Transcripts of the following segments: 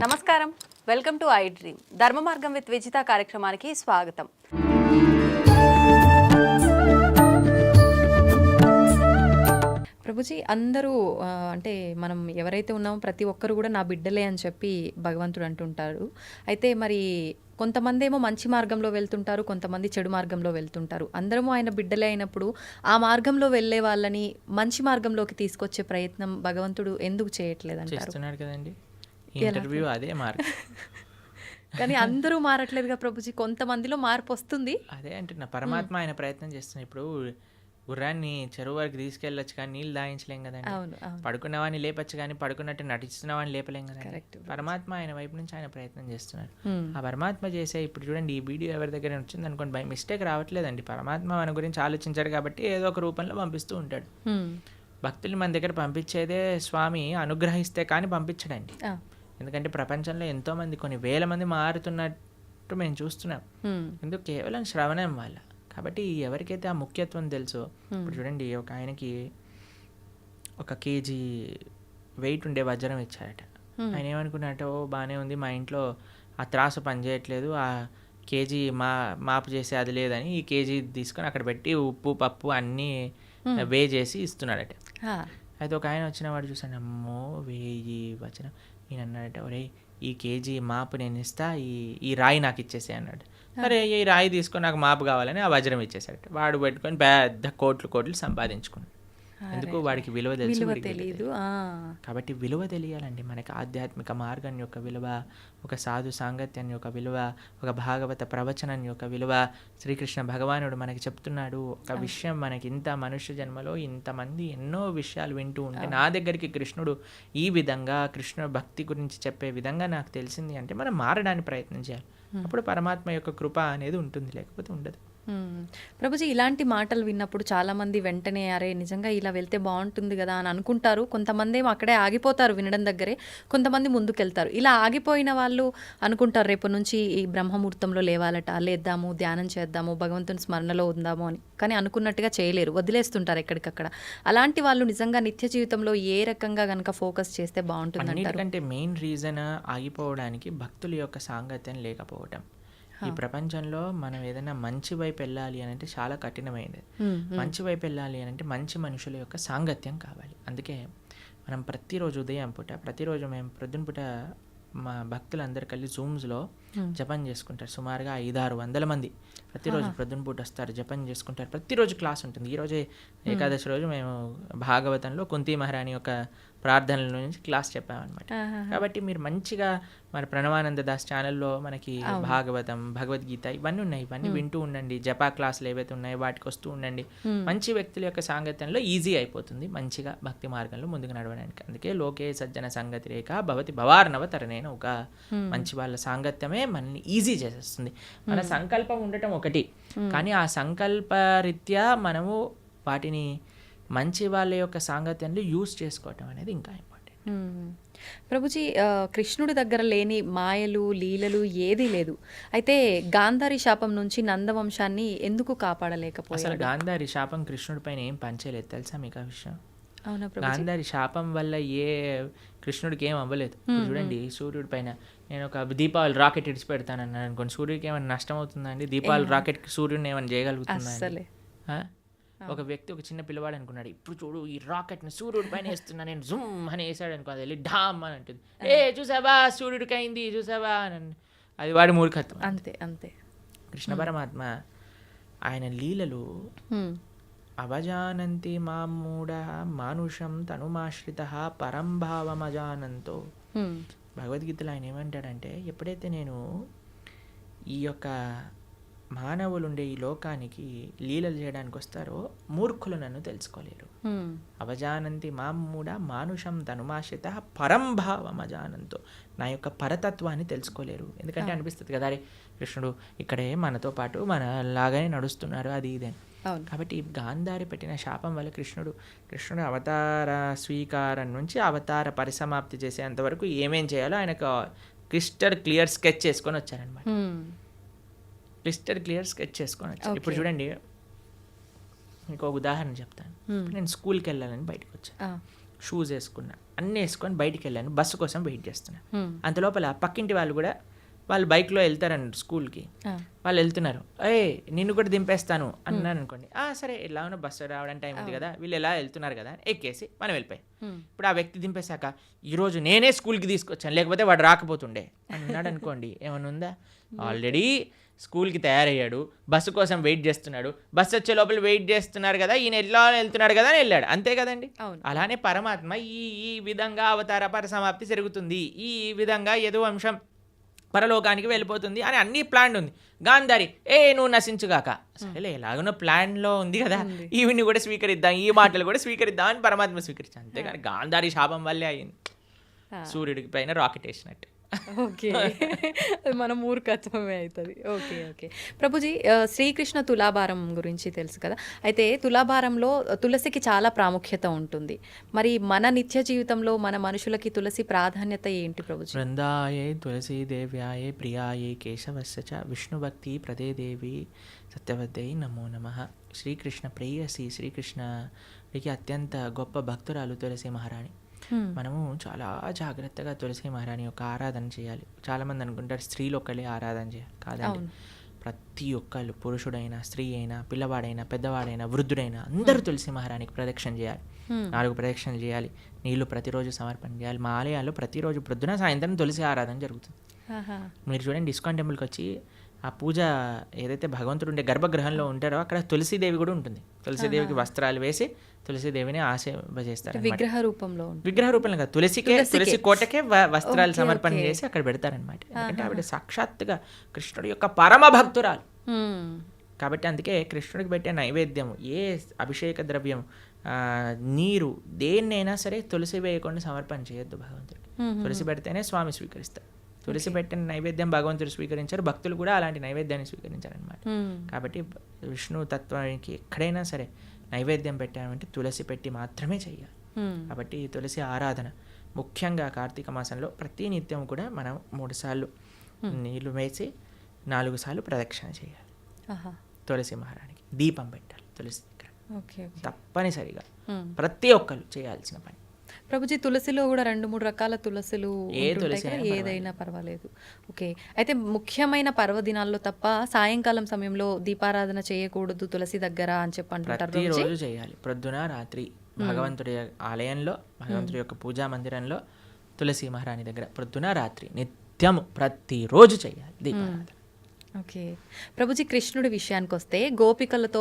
నమస్కారం, welcome to I dream. ధర్మ మార్గం విత్ విజిత కార్యక్రమానికి స్వాగతం. ప్రభుజీ, అందరూ అంటే మనం ఎవరైతే ఉన్నామో ప్రతి ఒక్కరు కూడా నా బిడ్డలే అని చెప్పి భగవంతుడు అంటుంటారు. అయితే మరి కొంతమంది ఏమో మంచి మార్గంలో వెళ్తుంటారు, కొంతమంది చెడు మార్గంలో వెళ్తుంటారు. అందరము ఆయన బిడ్డలే అయినప్పుడు ఆ మార్గంలో వెళ్ళే వాళ్ళని మంచి మార్గంలోకి తీసుకొచ్చే ప్రయత్నం భగవంతుడు ఎందుకు చేయట్లేదు అంటారు? చేస్తున్నాడు కదండి, ఇంటర్వ్యూ అదే మార్గం. కానీ అందరూ మారట్లేదుగా ప్రభుజీ, కొంతమందిలో మార్పు వస్తుంది. అదే అంటున్నా, పరమాత్మ ఆయన ప్రయత్నం చేస్తున్నాడు. ఇప్పుడు గుర్రాన్ని చెరువు వరకు తీసుకెళ్ళొచ్చు కానీ నీళ్ళు దాయించలేం కదండి. అవును, అవును. పడుకున్నవాడిని లేపచ్చు కానీ పడుకున్నట్టు నటిస్తున్నవాడిని లేపలేం కదండి. పరమాత్మ ఆయన వైపు నుంచి ఆయన ప్రయత్నం చేస్తున్నాడు. ఆ పరమాత్మ చేసే ఇప్పుడు చూడండి, ఈ వీడియో ఎవరి దగ్గర వచ్చింది అనుకోండి, బై మిస్టేక్ రావట్లేదండి. పరమాత్మ మన గురించి ఆలోచించాడు కాబట్టి ఏదో ఒక రూపంలో పంపిస్తూ ఉంటాడు. భక్తులు మన దగ్గర పంపించేదే స్వామి అనుగ్రహిస్తే కానీ పంపించడండి. ఎందుకంటే ప్రపంచంలో ఎంతోమంది, కొన్ని వేల మంది మారుతున్నట్టు మేము చూస్తున్నాం. ఎందుకు? కేవలం శ్రవణం వల్ల. కాబట్టి ఎవరికైతే ఆ ముఖ్యత్వం తెలుసో, ఇప్పుడు చూడండి, ఒక ఆయనకి 1 kg వెయిట్ ఉండే వజ్రం ఇచ్చారట. ఆయన ఏమనుకున్నట్టు, బాగానే ఉంది, మా ఇంట్లో ఆ త్రాసు పనిచేయట్లేదు, ఆ కేజీ మాపు చేసి అది లేదని ఈ కేజీ తీసుకొని అక్కడ పెట్టి ఉప్పు పప్పు అన్నీ వే చేసి ఇస్తున్నాడట. అయితే ఒక ఆయన వచ్చిన వాడు చూసాను, అమ్మో 1000 వచనం. ఈయన అన్నాడట, ఒరే ఈ కేజీ మాపు నేను ఇస్తా, ఈ రాయి నాకు ఇచ్చేసే అన్నాడు. సరే, ఈ రాయి తీసుకొని నాకు మాపు కావాలని ఆ వజ్రం ఇచ్చేసాడట. వాడు పెట్టుకొని పెద్ద కోట్లు సంపాదించుకున్నాడు. ఎందుకు? వాడికి విలువ తెలియదు. కాబట్టి విలువ తెలియాలండి మనకి. ఆధ్యాత్మిక మార్గం యొక్క విలువ, ఒక సాధు సాంగత్యం యొక్క విలువ, ఒక భాగవత ప్రవచనం యొక్క విలువ. శ్రీకృష్ణ భగవానుడు మనకి చెప్తున్నాడు ఒక విషయం, మనకి ఇంత మనుష్య జన్మలో ఇంతమంది ఎన్నో విషయాలు వింటూ ఉంటే నా దగ్గరికి కృష్ణుడు ఈ విధంగా కృష్ణుడు భక్తి గురించి చెప్పే విధంగా నాకు తెలిసింది అంటే మనం మారడానికి ప్రయత్నం చేయాలి. అప్పుడు పరమాత్మ యొక్క కృప అనేది ఉంటుంది, లేకపోతే ఉండదు. ప్రభుజీ, ఇలాంటి మాటలు విన్నప్పుడు చాలామంది వెంటనే అరే నిజంగా ఇలా వెళ్తే బాగుంటుంది కదా అని అనుకుంటారు. కొంతమంది ఏమో అక్కడే ఆగిపోతారు వినడం దగ్గరే, కొంతమంది ముందుకెళ్తారు. ఇలా ఆగిపోయిన వాళ్ళు అనుకుంటారు రేపు నుంచి ఈ బ్రహ్మముహూర్తంలో లేవాలట, లేద్దాము, ధ్యానం చేద్దాము, భగవంతుని స్మరణలో ఉందాము అని. కానీ అనుకున్నట్టుగా చేయలేరు, వదిలేస్తుంటారు ఎక్కడికక్కడ. అలాంటి వాళ్ళు నిజంగా నిత్య జీవితంలో ఏ రకంగా కనుక ఫోకస్ చేస్తే బాగుంటుంది? అన్నిటికంటే మెయిన్ రీజన్ ఆగిపోవడానికి భక్తుల యొక్క సాంగత్యం లేకపోవటం. ఈ ప్రపంచంలో మనం ఏదైనా మంచి వైపు వెళ్ళాలి అని అంటే చాలా కఠినమైనది. మంచి వైపు వెళ్ళాలి అని అంటే మంచి మనుషుల యొక్క సాంగత్యం కావాలి. అందుకే మనం ప్రతిరోజు ఉదయం పూట, ప్రతిరోజు మేము ప్రొద్దున పూట మా భక్తులందరూ కలిసి జూమ్స్లో జపం చేసుకుంటారు. సుమారుగా 500-600 మంది ప్రతిరోజు ప్రొద్దున పూట వస్తారు, జపం చేసుకుంటారు. ప్రతిరోజు క్లాస్ ఉంటుంది. ఈరోజే ఏకాదశి రోజు మేము భాగవతంలో కుంతి మహారాణి యొక్క ప్రార్థనల నుంచి క్లాస్ చెప్పామన్నమాట. కాబట్టి మీరు మంచిగా మన ప్రణవానంద దాస్ ఛానల్లో మనకి భాగవతం, భగవద్గీత ఇవన్నీ ఉన్నాయి. ఇవన్నీ వింటూ ఉండండి. జపా క్లాసులు ఏవైతే ఉన్నాయో వాటికి వస్తూ ఉండండి. మంచి వ్యక్తుల యొక్క సాంగత్యంలో ఈజీ అయిపోతుంది మంచిగా భక్తి మార్గంలో ముందుకు నడవడానికి. అందుకే లోకే సజ్జన సంగతి రేఖ భవతి భవార్ణవ తరణేన, ఒక మంచి వాళ్ళ సాంగత్యమే మనల్ని ఈజీ చేసేస్తుంది. మన సంకల్పం ఉండటం ఒకటి, కానీ ఆ సంకల్ప రీత్యా మనము వాటిని మంచి వాళ్ళ యొక్క సాంగత్యంలో యూజ్ చేసుకోవటం అనేది ఇంకా ఇంపార్టెంట్. ప్రభుజీ, కృష్ణుడి దగ్గర లేని మాయలు లీలలు ఏదీ లేదు. అయితే గాంధారి శాపం నుంచి నందవంశాన్ని ఎందుకు కాపాడలేకపోయాడు? అసలు గాంధారి శాపం కృష్ణుడి పైన ఏం పంచలేదు, తెలుసా మీకు ఆ విషయం? గాంధారి శాపం వల్ల కృష్ణుడికి ఏం అవ్వలేదు. చూడండి, సూర్యుడి పైన నేను ఒక దీపావళి రాకెట్ ఇడిచి పెడతానన్నాను అనుకోండి, సూర్యుడికి ఏమైనా నష్టం అవుతుందండి? దీపావళి రాకెట్ సూర్యుడిని ఏమైనా చేయగలుగుతుందా? ఒక వ్యక్తి, ఒక చిన్న పిల్లవాడు అనుకున్నాడు, ఇప్పుడు చూడు ఈ రాకెట్ని సూర్యుడి పైన వేస్తున్నా నేను, జుమ్ అని వేసాడు అనుకో, అది వెళ్ళి ఢామ్ అని అంటుంది, చూసావా సూర్యుడికి అయింది చూసావా అని. అది వాడి మూర్ఖత్వం. అంతే అంతే. కృష్ణ పరమాత్మ ఆయన లీలలు అవజానంతి మామూఢ మానుషం తనుమాశ్రిత పరంభావమజానంతో. భగవద్గీతలో ఆయన ఏమంటాడంటే, ఎప్పుడైతే నేను ఈ యొక్క మానవులు ఉండే ఈ లోకానికి లీలలు చేయడానికి వస్తారో మూర్ఖులు నన్ను తెలుసుకోలేరు. అవజానంతి మామూఢ మానుషం తనుమాశ్రిత పరంభావమజానంతో, నా యొక్క పరతత్వాన్ని తెలుసుకోలేరు. ఎందుకంటే అనిపిస్తుంది కదా, అరే కృష్ణుడు ఇక్కడే మనతో పాటు మన లాగానే నడుస్తున్నారు, అది ఇదే. కాబట్టి గాంధారి పెట్టిన శాపం వల్ల కృష్ణుడు అవతార స్వీకారం నుంచి అవతార పరిసమాప్తి చేసేంతవరకు ఏమేం చేయాలో ఆయనకు క్రిస్టల్ క్లియర్ స్కెచ్ చేసుకొని వచ్చారనమాట. ఇప్పుడు చూడండి, మీకు ఒక ఉదాహరణ చెప్తాను. నేను స్కూల్కి వెళ్ళాలని బయటకు వచ్చాను. షూస్ వేసుకున్నా, అన్నీ వేసుకొని బయటికి వెళ్ళాను, బస్సు కోసం వెయిట్ చేస్తున్నాను. అంతలోపల పక్కింటి వాళ్ళు కూడా వాళ్ళు బైక్లో వెళ్తారండి స్కూల్కి, వాళ్ళు వెళ్తున్నారు, నిన్ను కూడా దింపేస్తాను అన్నాను అనుకోండి, సరే ఎలా ఉన్నా బస్సు రావడానికి టైం ఉంది కదా, వీళ్ళు ఎలా వెళ్తున్నారు కదా అని ఎక్కేసి మనం వెళ్ళిపోయాం. ఇప్పుడు ఆ వ్యక్తి దింపేశాక ఈరోజు నేనే స్కూల్కి తీసుకొచ్చాను లేకపోతే వాడు రాకపోతుండే అన్నాడు అనుకోండి, ఏమైనా ఉందా? ఆల్రెడీ స్కూల్కి తయారయ్యాడు, బస్సు కోసం వెయిట్ చేస్తున్నాడు, బస్సు వచ్చే లోపల వెయిట్ చేస్తున్నారు కదా, ఈయన ఎలా వెళ్తున్నాడు కదా అని వెళ్ళాడు, అంతే కదండి. అలానే పరమాత్మ ఈ విధంగా అవతార పరిసమాప్తి జరుగుతుంది, ఈ విధంగా ఏదో అంశం పరలోకానికి వెళ్ళిపోతుంది అని అన్ని ప్లాన్ ఉంది. గాంధారి నువ్వు నశించుగాక, సరేలే ఎలాగనో ప్లాన్లో ఉంది కదా, ఈవిని కూడా స్వీకరిద్దాం, ఈ మాటలు కూడా స్వీకరిద్దాం అని పరమాత్మ స్వీకరించాను. అంతేగాని గాంధారి శాపం వల్లే అయింది, సూర్యుడికి పైన రాకెట్ వేసినట్టు. ఓకే, మన మూర్ఖత్వమే అవుతుంది. ఓకే ఓకే ప్రభుజీ, శ్రీకృష్ణ తులాభారం గురించి తెలుసు కదా, అయితే తులాభారంలో తులసికి చాలా ప్రాముఖ్యత ఉంటుంది. మరి మన నిత్య జీవితంలో మన మనుషులకి తులసి ప్రాధాన్యత ఏంటి ప్రభుజీ? బృందాయే తులసి దేవ్యాయే ప్రియాయే కేశవస్య చ విష్ణుభక్తి ప్రదే దేవి సత్యవద్దే నమో నమః. శ్రీకృష్ణ ప్రేయసి, శ్రీకృష్ణకి అత్యంత గొప్ప భక్తురాలు తులసి మహారాణి. మనము చాలా జాగ్రత్తగా తులసి మహారాణి యొక్క ఆరాధన చేయాలి. చాలామంది అనుకుంటారు స్త్రీలు ఒక్కళ్ళే ఆరాధన చేయాలి, కాదండి. ప్రతి ఒక్కళ్ళు, పురుషుడైనా స్త్రీ అయినా పిల్లవాడైనా పెద్దవాడైనా వృద్ధుడైనా అందరూ తులసి మహారాణికి ప్రదక్షిణ చేయాలి. 4 ప్రదక్షిణలు చేయాలి, నీళ్లు ప్రతిరోజు సమర్పణ చేయాలి. మా ఆలయాల్లో ప్రతిరోజు ప్రొద్దున సాయంత్రం తులసి ఆరాధన జరుగుతుంది. మీరు చూడండి, ఇస్కాన్ టెంపుల్కి వచ్చి ఆ పూజ ఏదైతే భగవంతుడు ఉండే గర్భగృహంలో ఉంటారో అక్కడ తులసీదేవి కూడా ఉంటుంది. తులసీదేవికి వస్త్రాలు వేసి తులసీదేవిని ఆశీర్వదిస్తారు. విగ్రహ రూపంలో కాదు, తులసి కోటకే వస్త్రాలు సమర్పణ చేసి అక్కడ పెడతారనమాట. ఎందుకంటే ఆవిడ సాక్షాత్తుగా కృష్ణుడి యొక్క పరమ భక్తురాలు కాబట్టి. అందుకే కృష్ణుడికి పెట్టే నైవేద్యము, ఏ అభిషేక ద్రవ్యం, నీరు, దేన్నైనా సరే తులసి వేయకుండా సమర్పణ చేయొద్దు భగవంతుడికి. తులసి పెడితేనే స్వామి స్వీకరిస్తారు. తులసి పెట్టిన నైవేద్యం భగవంతుడు స్వీకరించారు, భక్తులు కూడా అలాంటి నైవేద్యాన్ని స్వీకరించారనమాట. కాబట్టి విష్ణు తత్వానికి ఎక్కడైనా సరే నైవేద్యం పెట్టామంటే తులసి పెట్టి మాత్రమే చెయ్యాలి. కాబట్టి తులసి ఆరాధన ముఖ్యంగా కార్తీక మాసంలో ప్రతి నిత్యం కూడా మనం 3 సార్లు నీళ్లు వేసి 4 సార్లు ప్రదక్షిణ చేయాలి. తులసి మహారాణికి దీపం పెట్టాలి తులసి దగ్గర, తప్పనిసరిగా ప్రతి ఒక్కరు చేయాల్సిన పని. ప్రభుజీ, తులసిలో కూడా 2-3 రకాల తులసులు ఏదైనా పర్వాలేదు. ఓకే, అయితే ముఖ్యమైన పర్వదినాల్లో తప్ప సాయంకాలం సమయంలో దీపారాధన చేయకూడదు తులసి దగ్గర అని చెప్పి అంటుంటారు. ప్రతిరోజు చేయాలి, ప్రొద్దున రాత్రి భగవంతుడి ఆలయంలో, భగవంతుడి యొక్క పూజా మందిరంలో తులసి మహారాణి దగ్గర ప్రొద్దున రాత్రి నిత్యము ప్రతిరోజు చేయాలి దీపారాధన. ఓకే ప్రభుజీ, కృష్ణుడి విషయానికి వస్తే గోపికలతో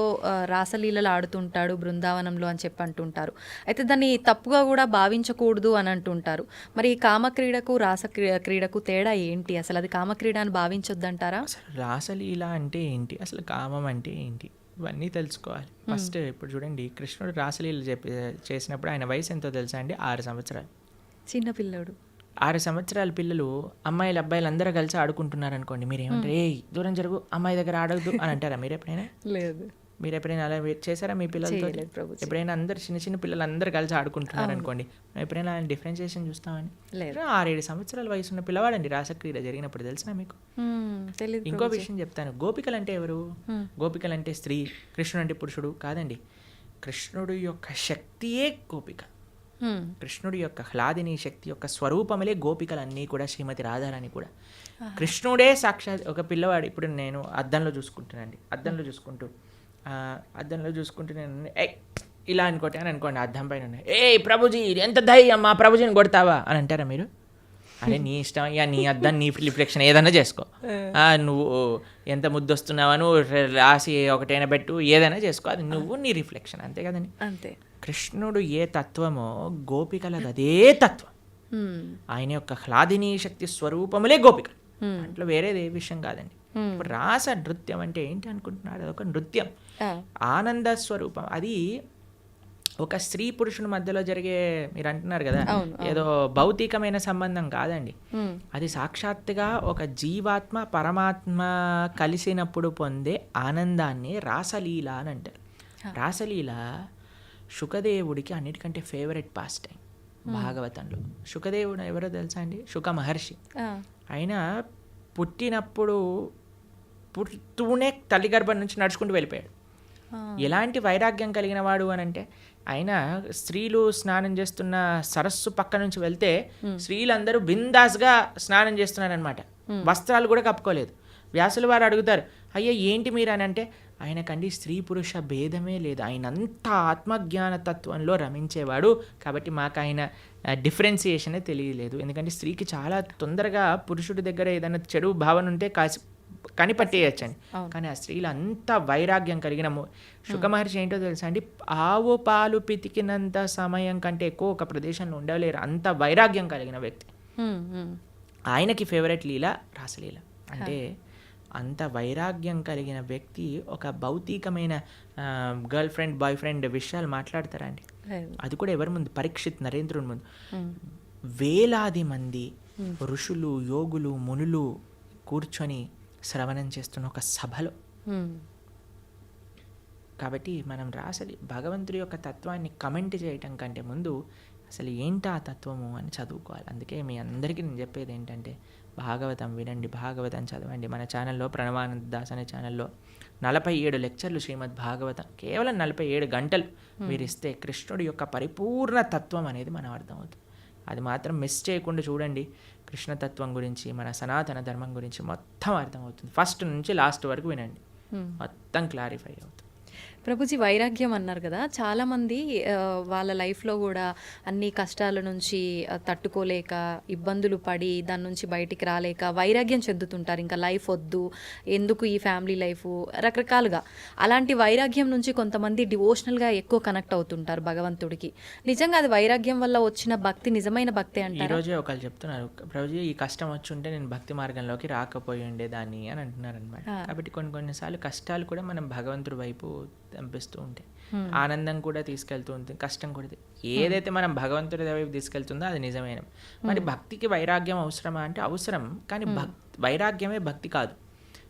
రాసలీలలు ఆడుతుంటాడు బృందావనంలో అని చెప్పి అంటుంటారు. అయితే దాన్ని తప్పుగా కూడా భావించకూడదు అని అంటుంటారు. మరి కామక్రీడకు రాస క్రీడకు తేడా ఏంటి? అసలు అది కామక్రీడ అని భావించొద్దంటారా? అసలు రాసలీల అంటే ఏంటి, అసలు కామం అంటే ఏంటి, ఇవన్నీ తెలుసుకోవాలి ఫస్ట్. ఇప్పుడు చూడండి, కృష్ణుడు రాసలీల చేసినప్పుడు ఆయన వయసు ఎంతో తెలుసా అండి? 6 సంవత్సరాలు. చిన్నపిల్లడు. 6 సంవత్సరాల పిల్లలు అమ్మాయిలు అబ్బాయిలు అందరూ కలిసి ఆడుకుంటున్నారు అనుకోండి, మీరు ఏమంటారు? దూరం జరుగు, అమ్మాయి దగ్గర ఆడద్దు అని అంటారా మీరు ఎప్పుడైనా? లేదు. మీరు ఎప్పుడైనా అలా చేశారా మీ పిల్లలతో? ఎప్పుడైనా అందరు చిన్న పిల్లలు అందరూ కలిసి ఆడుకుంటున్నారు అనుకోండి, ఎప్పుడైనా డిఫరెన్షియేషన్ చూస్తామని? 6-7 సంవత్సరాల వయసు ఉన్న పిల్లవాడండి రాసక్రీడ జరిగినప్పుడు, తెలిసినా మీకు? ఇంకో విషయం చెప్తాను, గోపికలు అంటే ఎవరు? గోపికలు అంటే స్త్రీ, కృష్ణుడు అంటే పురుషుడు కాదండి. కృష్ణుడు యొక్క శక్తియే గోపిక. కృష్ణుడి యొక్క హ్లాదిని శక్తి యొక్క స్వరూపములే గోపికలన్నీ కూడా, శ్రీమతి రాధారాణి కూడా. కృష్ణుడే సాక్షాత్ ఒక పిల్లవాడు. ఇప్పుడు నేను అద్దంలో చూసుకుంటానండి, అద్దంలో చూసుకుంటూ నేను ఇలా అనుకోండి, అద్దం పైన ప్రభుజీ ఎంత ధైర్యం, మా ప్రభుజీని కొడతావా అని అంటారా మీరు? అరే నీ ఇష్టం, ఇక నీ అద్దం నీ రిఫ్లెక్షన్ ఏదైనా చేసుకో, నువ్వు ఎంత ముద్దు వస్తున్నావా, నువ్వు రాసి ఒకటైనా పెట్టు, ఏదైనా చేసుకో, అది నువ్వు నీ రిఫ్లెక్షన్, అంతే కదండి. అంతే. కృష్ణుడు ఏ తత్వమో గోపికలది అదే తత్వం. ఆయన యొక్క హ్లాదిని శక్తి స్వరూపములే గోపికలు, అట్లా వేరేది ఏ విషయం కాదండి. ఇప్పుడు రాస నృత్యం అంటే ఏంటి అనుకుంటున్నాడు? అదొక నృత్యం, ఆనంద స్వరూపం. అది ఒక స్త్రీ పురుషుని మధ్యలో జరిగే, మీరు అంటున్నారు కదా ఏదో భౌతికమైన సంబంధం కాదండి. అది సాక్షాత్తుగా ఒక జీవాత్మ పరమాత్మ కలిసినప్పుడు పొందే ఆనందాన్ని రాసలీల అని అంటారు. రాసలీల శుకదేవుడికి అన్నిటికంటే ఫేవరెట్ పాస్ టైం భాగవతంలో. శుకదేవుడు ఎవరో తెలుసా అండి? శుక మహర్షి. ఆయన పుట్టినప్పుడు పుడుతూనే తల్లి గర్భం నుంచి నడుచుకుంటూ వెళ్ళిపోయాడు. ఎలాంటి వైరాగ్యం కలిగిన వాడు అని అంటే, ఆయన స్త్రీలు స్నానం చేస్తున్న సరస్సు పక్క నుంచి వెళ్తే స్త్రీలందరూ బిందాస్గా స్నానం చేస్తున్నారనమాట, వస్త్రాలు కూడా కప్పుకోలేదు. వ్యాసుల వారు అడుగుతారు, అయ్యా ఏంటి మీరు అని అంటే, ఆయనకండి స్త్రీ పురుష భేదమే లేదు, ఆయన అంతా ఆత్మజ్ఞాన తత్వంలో రమించేవాడు, కాబట్టి మాకు ఆయన డిఫరెన్సియేషనే తెలియలేదు. ఎందుకంటే స్త్రీకి చాలా తొందరగా పురుషుడి దగ్గర ఏదైనా చెడు భావన ఉంటే కనిపట్టేయచ్చండి. కానీ ఆ స్త్రీలు అంత వైరాగ్యం కలిగిన శుక మహర్షి ఏంటో తెలుసా అండి, ఆవు పాలు పితికినంత సమయం కంటే ఎక్కువ ఒక ప్రదేశంలో ఉండలేరు, అంత వైరాగ్యం కలిగిన వ్యక్తి. ఆయనకి ఫేవరెట్ లీల రాసలీల. అంటే అంత వైరాగ్యం కలిగిన వ్యక్తి ఒక భౌతికమైన గర్ల్ ఫ్రెండ్ బాయ్ ఫ్రెండ్ విషయాలు మాట్లాడతారా అండి? అది కూడా ఎవరి ముందు? పరీక్షిత్ నరేంద్రుని ముందు. వేలాది మంది ఋషులు యోగులు మునులు కూర్చొని శ్రవణం చేస్తున్న ఒక సభలో. కాబట్టి మనం రాసలి భగవంతుడి యొక్క తత్వాన్ని కమెంట్ చేయటం కంటే ముందు అసలు ఏంటా ఆ తత్వము అని చదువుకోవాలి. అందుకే మీ అందరికీ నేను చెప్పేది ఏంటంటే, భాగవతం వినండి, భాగవతం చదవండి. మన ఛానల్లో ప్రణవానంద దాస్ అనే ఛానల్లో 47 లెక్చర్లు శ్రీమద్ భాగవతం, కేవలం 47 గంటలు మీరు ఇస్తే కృష్ణుడి యొక్క పరిపూర్ణ తత్వం అనేది మనం అర్థమవుతుంది. అది మాత్రం మిస్ చేయకుండా చూడండి. కృష్ణతత్వం గురించి, మన సనాతన ధర్మం గురించి మొత్తం అర్థమవుతుంది. ఫస్ట్ నుంచి లాస్ట్ వరకు వినండి, మొత్తం క్లారిఫై అవుతుంది. ప్రభుజీ, వైరాగ్యం అన్నారు కదా, చాలామంది వాళ్ళ లైఫ్లో కూడా అన్ని కష్టాల నుంచి తట్టుకోలేక ఇబ్బందులు పడి దాని నుంచి బయటికి రాలేక వైరాగ్యం చెందుతుంటారు. ఇంకా లైఫ్ వద్దు, ఎందుకు ఈ ఫ్యామిలీ లైఫ్, రకరకాలుగా. అలాంటి వైరాగ్యం నుంచి కొంతమంది డివోషనల్గా ఎక్కువ కనెక్ట్ అవుతుంటారు భగవంతుడికి. నిజంగా అది వైరాగ్యం వల్ల వచ్చిన భక్తి నిజమైన భక్తి అంటారు. ఈరోజే ఒకళ్ళు చెప్తున్నారు, ప్రభుజీ ఈ కష్టం వచ్చి ఉంటే నేను భక్తి మార్గంలోకి రాకపోయి ఉండేదాన్ని అని అంటున్నారు అనమాట. కాబట్టి కొన్నిసార్లు కష్టాలు కూడా మనం భగవంతుడి వైపు పంపిస్తూ ఉంటాయి, ఆనందం కూడా తీసుకెళ్తూ ఉంటుంది, కష్టం కూడా. ఏదైతే మనం భగవంతుడి వైపు తీసుకెళ్తుందో అది నిజమైన. మరి భక్తికి వైరాగ్యం అవసరమా అంటే అవసరం, కానీ వైరాగ్యమే భక్తి కాదు.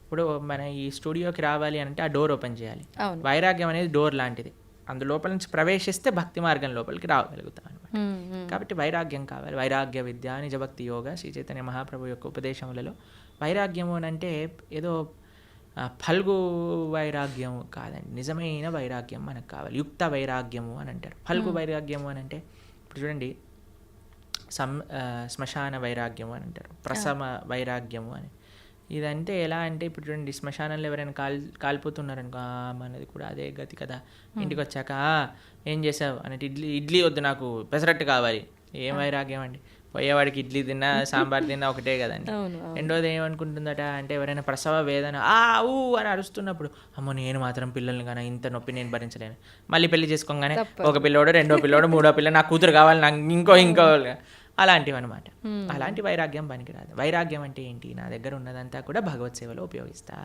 ఇప్పుడు మన ఈ స్టూడియోకి రావాలి అంటే ఆ డోర్ ఓపెన్ చేయాలి. వైరాగ్యం అనేది డోర్ లాంటిది, అందులోపల నుంచి ప్రవేశిస్తే భక్తి మార్గం లోపలికి రాగలుగుతాం అనమాట. కాబట్టి వైరాగ్యం కావాలి. వైరాగ్య విద్య నిజభక్తి యోగ శ్రీ చైతన్య మహాప్రభు యొక్క ఉపదేశములలో వైరాగ్యము అని అంటే ఏదో ఫల్గు వైరాగ్యం కాదండి, నిజమైన వైరాగ్యం మనకు కావాలి. యుక్త వైరాగ్యము అని అంటారు. ఫల్గు వైరాగ్యము అని అంటే ఇప్పుడు చూడండి, శ్మశాన వైరాగ్యము అని అంటారు, ప్రసమ వైరాగ్యము అని. ఇదంటే ఎలా అంటే ఇప్పుడు చూడండి, శ్మశానంలో ఎవరైనా కాలిపోతున్నారనుకో, మనది కూడా అదే గతి కదా. ఇంటికి వచ్చాక ఏం చేసావు అంటే, ఇడ్లీ వద్దు నాకు పెసరట్టు కావాలి. ఏం వైరాగ్యం అండి? పోయేవాడికి ఇడ్లీ తిన్నా సాంబార్ తిన్నా ఒకటే కదండి. రెండోది ఏమనుకుంటుందట అంటే, ఎవరైనా ప్రసవ వేదన ఊ అని అరుస్తున్నప్పుడు, అమ్మో నేను మాత్రం పిల్లల్ని కానీ ఇంత నొప్పి నేను భరించలేను. మళ్ళీ పెళ్లి చేసుకోగానే ఒక పిల్లోడు, రెండో పిల్లోడు, మూడో పిల్ల, నాకు కూతురు కావాలి, నాకు ఇంకో అలాంటివి అనమాట. అలాంటి వైరాగ్యం పనికిరాదు. వైరాగ్యం అంటే ఏంటి? నా దగ్గర ఉన్నదంతా కూడా భగవత్ సేవలో ఉపయోగిస్తా.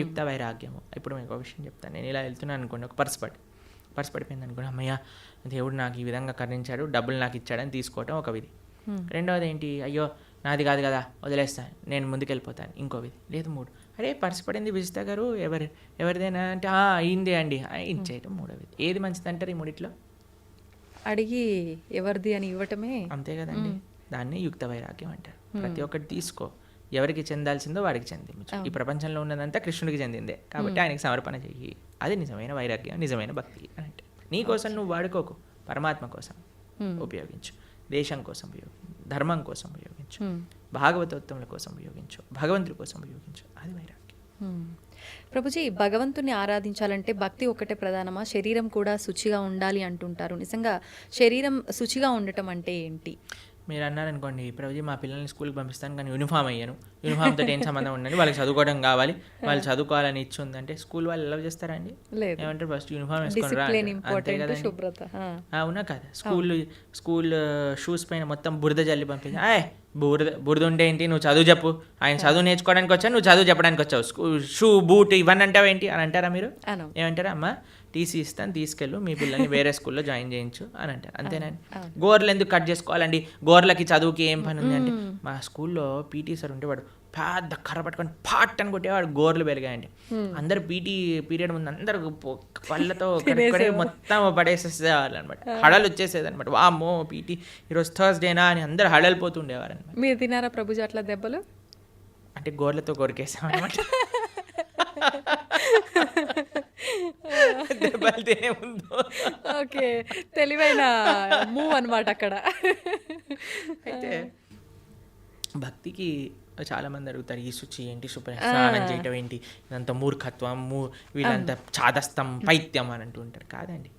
యుక్త వైరాగ్యము. ఇప్పుడు మీకు ఒక విషయం చెప్తాను. నేను ఇలా వెళ్తున్నాను అనుకోండి, ఒక పర్స్ పడిపోయింది అనుకోండి, అమ్మయ్య దేవుడు నాకు ఈ విధంగా కరుణించాడు, డబ్బులు నాకు ఇచ్చాడని తీసుకోవటం ఒక విధి. రెండవది ఏంటి? అయ్యో నాది కాదు కదా, వదిలేస్తాను, నేను ముందుకెళ్ళిపోతాను, ఇంకో విధి. లేదు మూడు, అరే పర్స్ పడింది విజిత గారు, ఎవరిదైనా అంటే అయిందే అండి ఇచ్చేయటం మూడో విధి. ఏది మంచిది అంటారు ఈ మూడిట్లో? అడిగి ఎవరిది అని ఇవ్వటమే, అంతే కదండి. దాన్ని యుక్త వైరాగ్యం అంటారు. ప్రతి ఒక్కటి తీసుకో, ఎవరికి చెందాల్సిందో వాడికి చెందించు. ఈ ప్రపంచంలో ఉన్నదంతా కృష్ణుడికి చెందిందే, కాబట్టి ఆయనకి సమర్పణ చెయ్యి. అది నిజమైన వైరాగ్యం, నిజమైన భక్తి అని అంటే. నీ కోసం నువ్వు వాడుకోకు, పరమాత్మ కోసం ఉపయోగించు, దేశం కోసం ఉపయోగించు, ధర్మం కోసం ఉపయోగించు, భాగవతోత్తముల కోసం ఉపయోగించు, భగవంతుడి కోసం ఉపయోగించు. అది వైరాగ్యం. ప్రభుజీ, భగవంతుని ఆరాధించాలంటే భక్తి ఒకటే ప్రధానమా? శరీరం కూడా శుచిగా ఉండాలి అంటుంటారు. నిజంగా శరీరం శుచిగా ఉండటం అంటే ఏంటి? మీరు అన్నారనుకోండి, ప్రభుజీ మా పిల్లల్ని స్కూల్కి పంపిస్తాను కానీ యూనిఫామ్ అయ్యాను, యూనిఫామ్తో ఏం సంబంధం ఉండండి, వాళ్ళకి చదువుకోవడం కావాలి, వాళ్ళు చదువుకోవాలని ఇచ్చి ఉందంటే స్కూల్ వాళ్ళు ఎలా చేస్తారండి? ఏమంటారు? ఫస్ట్ యూనిఫామ్ వేసుకొని రా, అంతే కదండి. అవునా కదా? స్కూల్ షూస్ పైన మొత్తం బురద జల్లి పంపించి, బురద ఉంటే ఏంటి, నువ్వు చదువు చెప్పు, ఆయన చదువు నేర్చుకోవడానికి వచ్చావు, నువ్వు చదువు చెప్పడానికి వచ్చావు, షూ బూట్ ఇవన్నీ అంటావు ఏంటి అని అంటారా మీరు? ఏమంటారా? అమ్మ టీసీ ఇస్తాను, తీసుకెళ్ళు, మీ పిల్లల్ని వేరే స్కూల్లో జాయిన్ చేయించు అని అంటారు. అంతేనండి. గోర్లు ఎందుకు కట్ చేసుకోవాలండి, గోర్లకి చదువుకి ఏం పని ఉంది అంటే, మా స్కూల్లో పీటీ సార్ ఉంటే వాడు పెద్ద కర్ర పట్టుకొని పాట్ అని కొట్టేవాడు, గోర్లు పెరిగాయండి. అందరు పీటీ పీరియడ్ ముందు అందరు పళ్ళతో మొత్తం పడేసేసేవాళ్ళు అనమాట, హడలు వచ్చేసేది అనమాట. వామ్మో పీటీ ఈరోజు థర్స్డేనా అని అందరు హడలిపోతుండేవారు అనమాట. మీరు తినారా ప్రభుజీ అట్లా దెబ్బలు? అంటే గోర్లతో కొరికేసాం అనమాట. దెబ్బలు తినే ముందు. ఓకే. తెలివైన మూవ్ అనమాట అక్కడ. అయితే భక్తికి చాలామంది అడుగుతారు, ఈ శుచి ఏంటి, స్నానం చేయటం ఏంటి, ఇదంతా మూర్ఖత్వం, వీళ్ళంతా చాదస్తం, పైత్యం అని అంటూ ఉంటారు. కాదండి,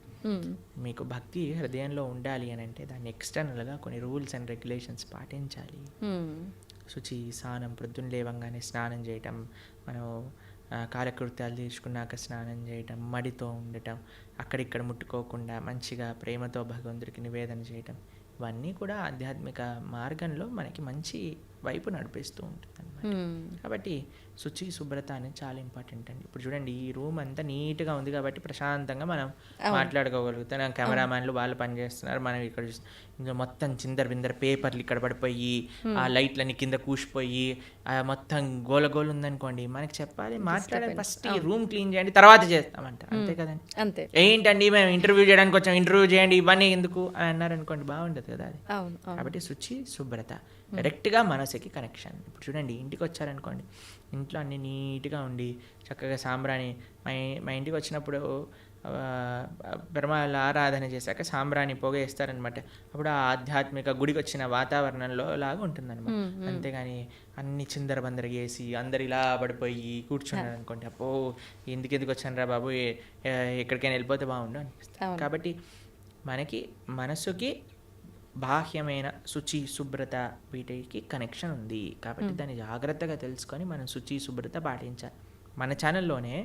మీకు భక్తి హృదయంలో ఉండాలి అని అంటే దాన్ని ఎక్స్టర్నల్గా కొన్ని రూల్స్ అండ్ రెగ్యులేషన్స్ పాటించాలి. శుచి, స్నానం, ప్రొద్దున లేవంగానే స్నానం చేయటం, మనం కాలకృత్యాలు తీర్చుకున్నాక స్నానం చేయటం, మడితో ఉండటం, అక్కడిక్కడ ముట్టుకోకుండా మంచిగా ప్రేమతో భగవంతుడికి నివేదన చేయటం, ఇవన్నీ కూడా ఆధ్యాత్మిక మార్గంలో మనకి మంచి వైపు నడిపిస్తూ ఉంటుంది అన్నమాట. కాబట్టి శుచి, శుభ్రత అనేది చాలా ఇంపార్టెంట్ అండి. ఇప్పుడు చూడండి, ఈ రూమ్ అంతా నీట్గా ఉంది కాబట్టి ప్రశాంతంగా మనం మాట్లాడుకోగలుగుతాం. కెమెరామ్యాన్లు వాళ్ళు పనిచేస్తున్నారు, మనం ఇక్కడ ఇంకా మొత్తం చిందర బిందర పేపర్లు ఇక్కడ పడిపోయి, ఆ లైట్లన్నీ కింద కూసిపోయి, మొత్తం గోలగోలు ఉందనుకోండి, మనకి చెప్పాలి, మాట్లాడాలి, ఫస్ట్ ఈ రూమ్ క్లీన్ చేయండి తర్వాత చేస్తామంట. అంతే కదండి. అంతే. ఏంటండి మేము ఇంటర్వ్యూ చేయడానికి వచ్చాం, ఇంటర్వ్యూ చేయండి, ఇవన్నీ ఎందుకు అని అన్నారనుకోండి, బాగుండదు కదా అది. కాబట్టి శుచి, శుభ్రత డైరెక్ట్గా మనసుకి కనెక్షన్. ఇప్పుడు చూడండి, ఇంటికి వచ్చారనుకోండి, ఇంట్లో అన్నీ నీట్గా ఉండి చక్కగా సాంబ్రాణి, మా ఇంటికి వచ్చినప్పుడు బ్రహ్మాల ఆరాధన చేశాక సాంబ్రాణి పొగ వేస్తారనమాట. అప్పుడు ఆ ఆధ్యాత్మిక గుడికి వచ్చిన వాతావరణంలో లాగా ఉంటుందన్నమాట. అంతేగాని అన్ని చిందరబందర వేసి అందరు ఇలా పడిపోయి కూర్చున్నారు అనుకోండి, అప్పో ఎందుకు వచ్చాను రా బాబు, ఎక్కడికైనా వెళ్ళిపోతే బాగుండు అనిపిస్తుంది. కాబట్టి మనకి మనసుకి బాహ్యమైన శుచి, శుభ్రత వీటికి కనెక్షన్ ఉంది. కాబట్టి దాన్ని జాగ్రత్తగా తెలుసుకొని మనం శుచి, శుభ్రత పాటించాలి. మన ఛానల్లోనే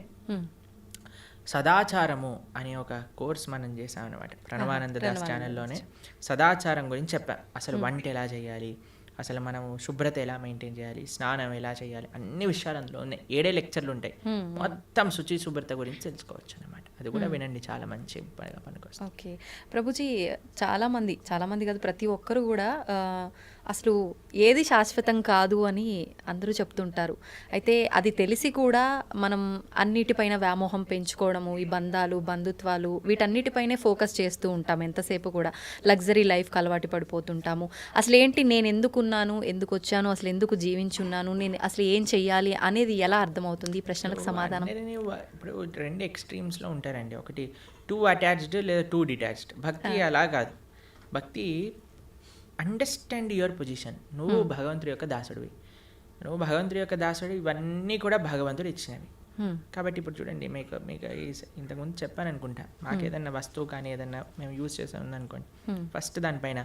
సదాచారము అనే ఒక కోర్స్ మనం చేసామన్నమాట. ప్రణవానంద దాస్ ఛానల్లోనే సదాచారం గురించి చెప్పాను. అసలు వంట ఎలా చేయాలి, అసలు మనం శుభ్రత ఎలా మెయింటైన్ చేయాలి, స్నానం ఎలా చేయాలి, అన్ని విషయాలు అందులో ఉన్నాయి. 7 లెక్చర్లు ఉంటాయి, మొత్తం శుచి, శుభ్రత గురించి తెలుసుకోవచ్చు అనమాట. అది కూడా వినండి, చాలా మంచి పనికొస్తుంది. ఓకే ప్రభుజీ, చాలామంది కాదు, ప్రతి ఒక్కరు కూడా అసలు ఏది శాశ్వతం కాదు అని అందరూ చెప్తుంటారు. అయితే అది తెలిసి కూడా మనం అన్నిటిపైన వ్యామోహం పెంచుకోవడము, ఈ బంధాలు, బంధుత్వాలు, వీటన్నిటిపైనే ఫోకస్ చేస్తూ ఉంటాం. ఎంతసేపు కూడా లగ్జరీ లైఫ్కి అలవాటు పడిపోతుంటాము. అసలు ఏంటి, నేను ఎందుకున్నాను, ఎందుకు వచ్చాను, అసలు ఎందుకు జీవించున్నాను, నేను అసలు ఏం చెయ్యాలి అనేది ఎలా అర్థమవుతుంది? ఈ ప్రశ్నలకు సమాధానం. ఇప్పుడు 2 ఎక్స్ట్రీమ్స్లో ఉంటారండి. ఒకటి టూ అటాచ్డ్ లేదా టూ డిటాచ్డ్. భక్తి అలా కాదు. భక్తి అండర్స్టాండ్ యువర్ పొజిషన్. నువ్వు భగవంతుడి యొక్క దాసుడు, ఇవన్నీ కూడా భగవంతుడు ఇచ్చినవి. కాబట్టి ఇప్పుడు చూడండి, మీకు ఇంతకుముందు చెప్పాను అనుకుంటా, మాకు ఏదన్నా వస్తువు కానీ ఏదన్నా మేము యూజ్ చేసే ఉందనుకోండి, ఫస్ట్ దానిపైన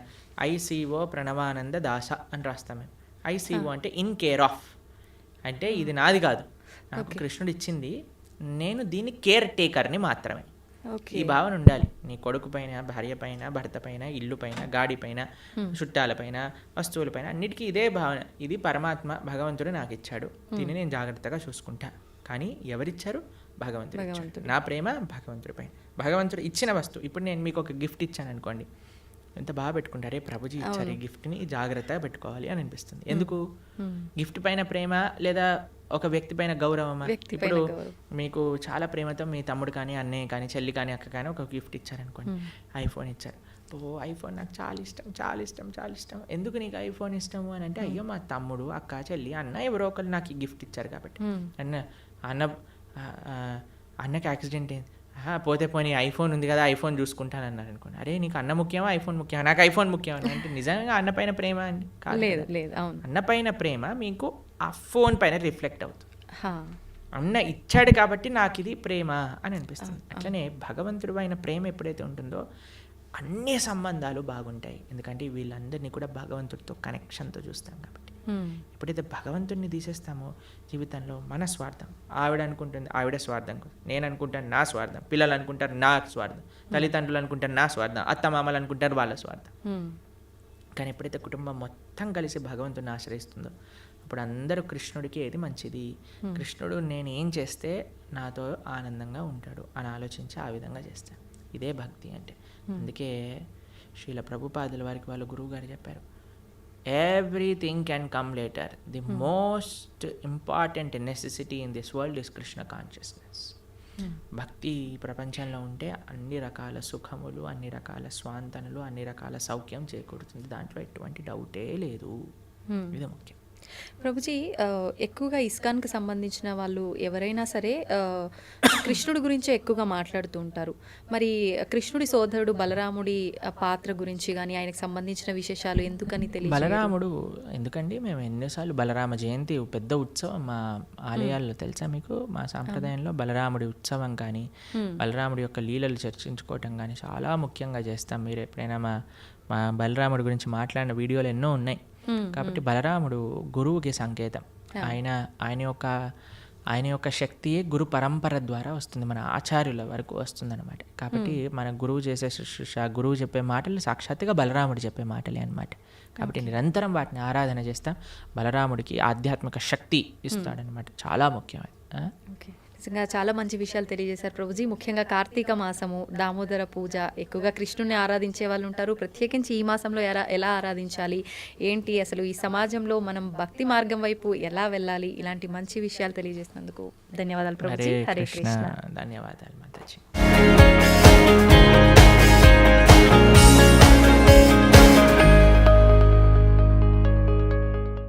ICO ప్రణవానంద దాస అని రాస్తాం మేము. ICO అంటే ఇన్ కేర్ ఆఫ్, అంటే ఇది నాది కాదు, నాకు కృష్ణుడు ఇచ్చింది, నేను దీని కేర్ టేకర్ని మాత్రమే. ఈ భావన ఉండాలి. నీ కొడుకు పైన, భార్య పైన, భర్త పైన, ఇల్లు పైన, గాడి పైన, చుట్టాల పైన, వస్తువుల పైన, అన్నిటికీ ఇదే భావన. ఇది పరమాత్మ, భగవంతుడు నాకు ఇచ్చాడు, దీన్ని నేను జాగ్రత్తగా చూసుకుంటా. కానీ ఎవరిచ్చారు? భగవంతుడు. నా ప్రేమ భగవంతుడి పైన. భగవంతుడు ఇచ్చిన వస్తువు. ఇప్పుడు నేను మీకు ఒక గిఫ్ట్ ఇచ్చాను అనుకోండి, ఎంత బాగా పెట్టుకుంటారే, ప్రభుజీ ఇచ్చారు ఈ గిఫ్ట్ని, జాగ్రత్తగా పెట్టుకోవాలి అని అనిపిస్తుంది. ఎందుకు? గిఫ్ట్ పైన ప్రేమ లేదా ఒక వ్యక్తి పైన గౌరవమా? ఇప్పుడు మీకు చాలా ప్రేమతో మీ తమ్ముడు కానీ, అన్నయ్య కానీ, చెల్లి కానీ, అక్క కానీ ఒక గిఫ్ట్ ఇచ్చారనుకోండి, ఐఫోన్ ఇచ్చారు. ఐఫోన్ నాకు చాలా ఇష్టం. ఎందుకు నీకు ఐఫోన్ ఇష్టము అని అంటే, అయ్యో మా తమ్ముడు, అక్క, చెల్లి, అన్న ఎవరో ఒకరు నాకు ఈ గిఫ్ట్ ఇచ్చారు కాబట్టి. అన్నకి యాక్సిడెంట్ అయింది, పోతే పోనీ ఐఫోన్ ఉంది కదా, ఐఫోన్ చూసుకుంటాను అన్నారు అనుకోండి. అరే నీకు అన్న ముఖ్యమా, ఐఫోన్ ముఖ్యమా? నాకు ఐఫోన్ ముఖ్యం అంటే నిజంగా అన్న పైన ప్రేమ అండి? లేదు. అన్న పైన ప్రేమ మీకు ఆ ఫోన్ పైన రిఫ్లెక్ట్ అవుతుంది. అన్న ఇచ్చాడు కాబట్టి నాకు ఇది ప్రేమ అని అనిపిస్తుంది. అట్లనే భగవంతుడు అయిన ప్రేమ ఎప్పుడైతే ఉంటుందో అన్ని సంబంధాలు బాగుంటాయి. ఎందుకంటే వీళ్ళందరినీ కూడా భగవంతుడితో కనెక్షన్తో చూస్తాం కాబట్టి. ఎప్పుడైతే భగవంతుడిని తీసేస్తామో జీవితంలో మన స్వార్థం, ఆవిడ అనుకుంటుంది ఆవిడ స్వార్థం, నేను అనుకుంటాను నా స్వార్థం, పిల్లలు అనుకుంటారు నా స్వార్థం, తల్లిదండ్రులు అనుకుంటారు నా స్వార్థం, అత్తమామలు అనుకుంటారు వాళ్ళ స్వార్థం. కానీ ఎప్పుడైతే కుటుంబం మొత్తం కలిసి భగవంతుడిని ఆశ్రయిస్తుందో అప్పుడు అందరూ కృష్ణుడికి ఏది మంచిది, కృష్ణుడు నేను ఏం చేస్తే నాతో ఆనందంగా ఉంటాడు అని ఆలోచించి ఆ విధంగా చేస్తాను. ఇదే భక్తి అంటే. అందుకే శ్రీల ప్రభుపాదుల వారికి వాళ్ళ గురువు గారు చెప్పారు, everything can come later, the most important necessity in this world is Krishna consciousness. భక్తి ప్రపంచంలో ఉంటే అన్ని రకాల సుఖములు, అన్ని రకాల స్వాంతనలు, అన్ని రకాల సౌఖ్యం చేకూరుతుంది. దాంట్లో ఎటువంటి డౌటే లేదు. ఇది ముఖ్యం. ప్రభుజీ ఎక్కువగా ఇస్కాన్‌కి సంబంధించిన వాళ్ళు ఎవరైనా సరే కృష్ణుడి గురించే ఎక్కువగా మాట్లాడుతూ ఉంటారు. మరి కృష్ణుడి సోదరుడు బలరాముడి పాత్ర గురించి గాని, ఆయనకు సంబంధించిన విశేషాలు ఎందుకని తెలియజేయరు? బలరాముడు ఎందుకండి మేము ఎన్నోసార్లు బలరామ జయంతి పెద్ద ఉత్సవం మా ఆలయాల్లో తెలుసా మీకు? మా సాంప్రదాయంలో బలరాముడి ఉత్సవం కానీ బలరాముడి యొక్క లీలలు చర్చించుకోవటం కానీ చాలా ముఖ్యంగా చేస్తాం. మీరు ఎప్పుడైనా మా బలరాముడి గురించి మాట్లాడిన వీడియోలు ఎన్నో ఉన్నాయి. కాబట్టి బలరాముడు గురువుకి సంకేతం. ఆయన యొక్క శక్తియే గురు పరంపర ద్వారా వస్తుంది, మన ఆచార్యుల వరకు వస్తుందన్నమాట. కాబట్టి మన గురువు చేసే శుశ్రూష, గురువు చెప్పే మాటలు సాక్షాత్తుగా బలరాముడు చెప్పే మాటలే అనమాట. కాబట్టి నిరంతరం వాటిని ఆరాధన చేస్తాం. బలరాముడికి ఆధ్యాత్మిక శక్తి ఇస్తాడనమాట, చాలా ముఖ్యమైన. ఓకే, నిజంగా చాలా మంచి విషయాలు తెలియజేశారు ప్రభుజీ. ముఖ్యంగా కార్తీక మాసము, దామోదర పూజ, ఎక్కువగా కృష్ణుని ఆరాధించే వాళ్ళు ఉంటారు. ప్రత్యేకించి ఈ మాసంలో ఎలా ఆరాధించాలి, ఏంటి అసలు ఈ సమాజంలో మనం భక్తి మార్గం వైపు ఎలా వెళ్ళాలి, ఇలాంటి మంచి విషయాలు తెలియజేసినందుకు ధన్యవాదాలు ప్రభుజీ. హరే కృష్ణ. ధన్యవాదాలు మాతాజీ.